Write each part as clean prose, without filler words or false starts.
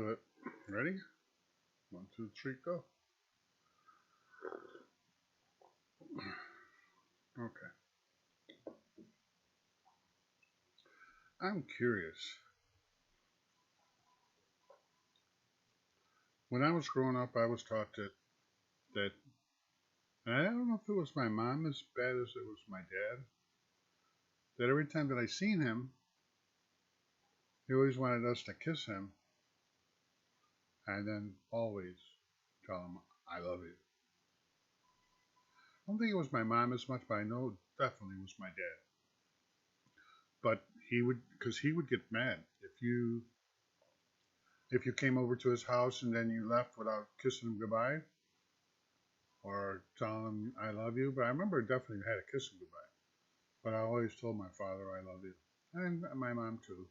do it. Ready? One, two, three, go. Okay. I'm curious. When I was growing up, I was taught that, and I don't know if it was my mom as bad as it was my dad, that every time that I seen him, he always wanted us to kiss him and then always tell him, I love you. I don't think it was my mom as much, but I know it definitely was my dad. But because he would get mad if you came over to his house and then you left without kissing him goodbye or telling him I love you. But I remember I definitely had to kiss him goodbye. But I always told my father I love you, and my mom too.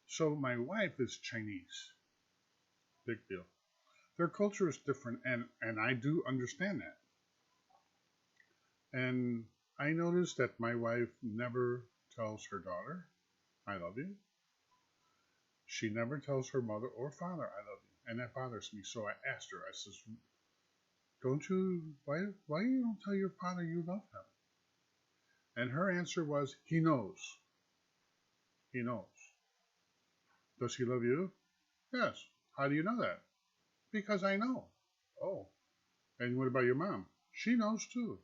So my wife is Chinese. Big deal. Their culture is different, and I do understand that. And I noticed that my wife never tells her daughter I love you. She never tells her mother or father I love you, and that bothers me. So I asked her. I says, "Don't you? Why you don't tell your father you love him?" And her answer was, "He knows. He knows." Does he love you? Yes. How do you know that? Because I know. Oh. And what about your mom? She knows too.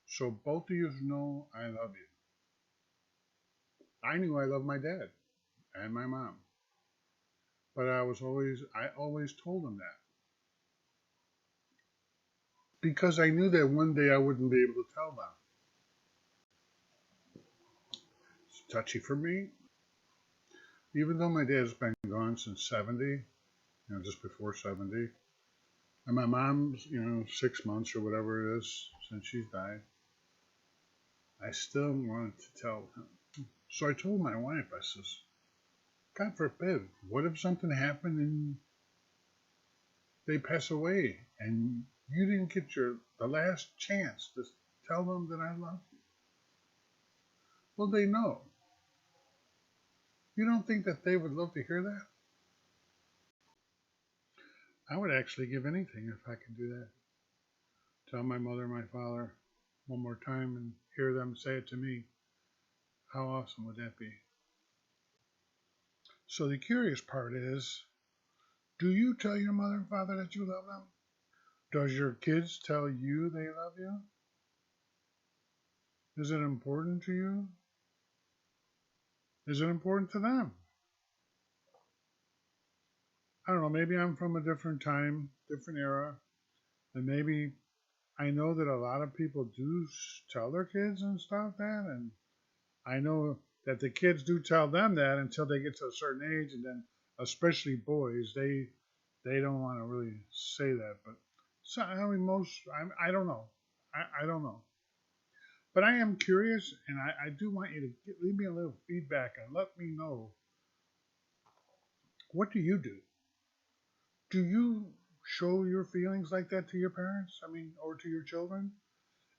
So both of you know I love you. I knew I loved my dad and my mom, but I always told them that because I knew that one day I wouldn't be able to tell them. It's touchy for me, even though my dad's been gone since 70, just before 70, and my mom's, 6 months or whatever it is since she's died. I still wanted to tell him. So I told my wife, I says, God forbid, what if something happened and they pass away and you didn't get the last chance to tell them that I love you? Well, they know. You don't think that they would love to hear that? I would actually give anything if I could do that. Tell my mother and my father one more time and hear them say it to me. How awesome would that be? So the curious part is, do you tell your mother and father that you love them? Does your kids tell you they love you? Is it important to you? Is it important to them? I don't know, maybe I'm from a different time, different era, and maybe I know that a lot of people do tell their kids and stuff that, and I know that the kids do tell them that until they get to a certain age, and then especially boys, they don't want to really say that. But so I mean, I don't know, I don't know. But I am curious, and I do want you to leave me a little feedback and let me know, what do you do? Do you show your feelings like that to your parents? I mean, or to your children?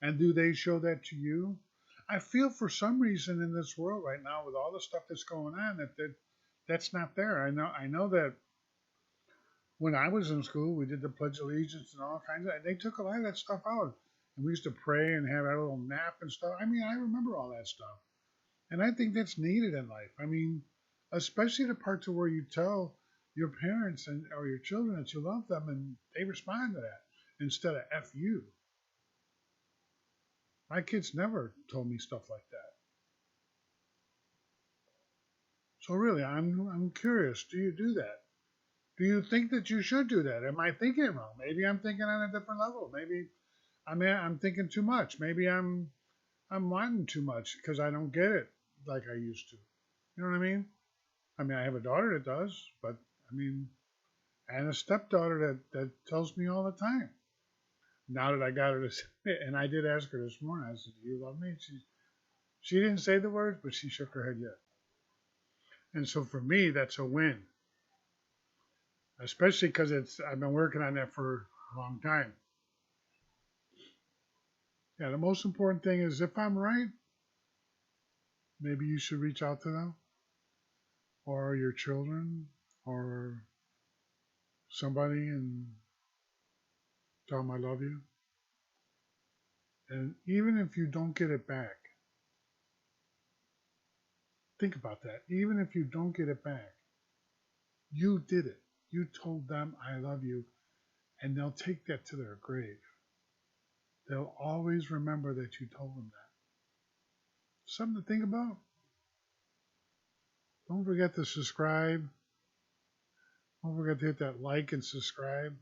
And do they show that to you? I feel for some reason in this world right now, with all the stuff that's going on, that's not there. I know that when I was in school, we did the Pledge of Allegiance and all kinds of. They took a lot of that stuff out, and we used to pray and have our little nap and stuff. I mean, I remember all that stuff, and I think that's needed in life. I mean, especially the parts of where you tell your parents and or your children that you love them, and they respond to that instead of "f you." My kids never told me stuff like that. So really, I'm curious. Do you do that? Do you think that you should do that? Am I thinking it wrong? Maybe I'm thinking on a different level. Maybe I'm thinking too much. Maybe I'm wanting too much because I don't get it like I used to. You know what I mean? I mean, I have a daughter that does, but I mean, and a stepdaughter that tells me all the time. Now that I got her to say it, and I did ask her this morning, I said, "Do you love me?" She didn't say the words, but she shook her head yes. And so for me, that's a win, especially because I've been working on that for a long time. Yeah, the most important thing is if I'm right, maybe you should reach out to them. or your children or somebody and tell them I love you. And even if you don't get it back, think about that. Even if you don't get it back, you did it. You told them I love you, and they'll take that to their grave. They'll always remember that you told them that. Something to think about. Don't forget to subscribe. Don't forget to hit that like and subscribe.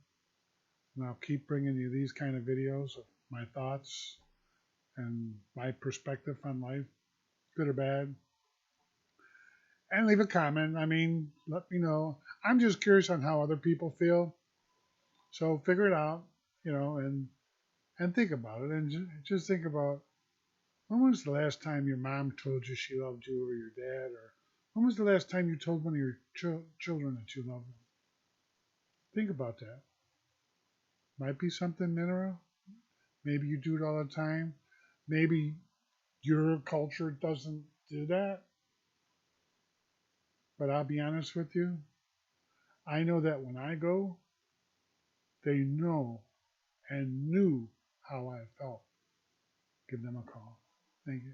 And I'll keep bringing you these kind of videos of my thoughts and my perspective on life, good or bad. And leave a comment. I mean, let me know. I'm just curious on how other people feel. So figure it out, and think about it. And just think about, when was the last time your mom told you she loved you, or your dad, or when was the last time you told one of your children that you love them? Think about that. Might be something mineral. Maybe you do it all the time. Maybe your culture doesn't do that. But I'll be honest with you. I know that when I go, they know and knew how I felt. Give them a call. Thank you.